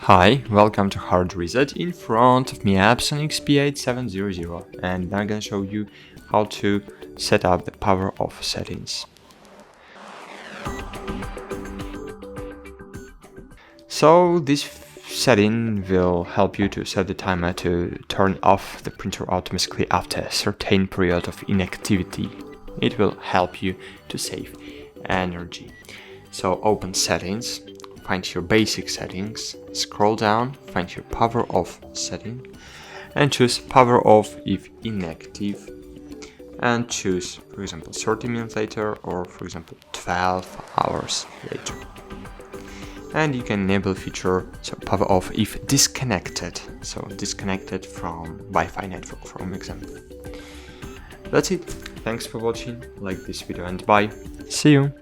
Hi, welcome to Hard Reset. In front of me Epson XP8700, and I'm gonna show you how to set up the power off settings. So this setting will help you to set the timer to turn off the printer automatically after a certain period of inactivity. It will help you to save energy. So open settings, find your basic settings, scroll down, find your power off setting, and choose power off if inactive, and choose, for example, 30 minutes later, or for example 12 hours later. And you can enable feature, so power off if disconnected, so disconnected from Wi-Fi network, for example. That's it. Thanks for watching, like this video and bye. See you.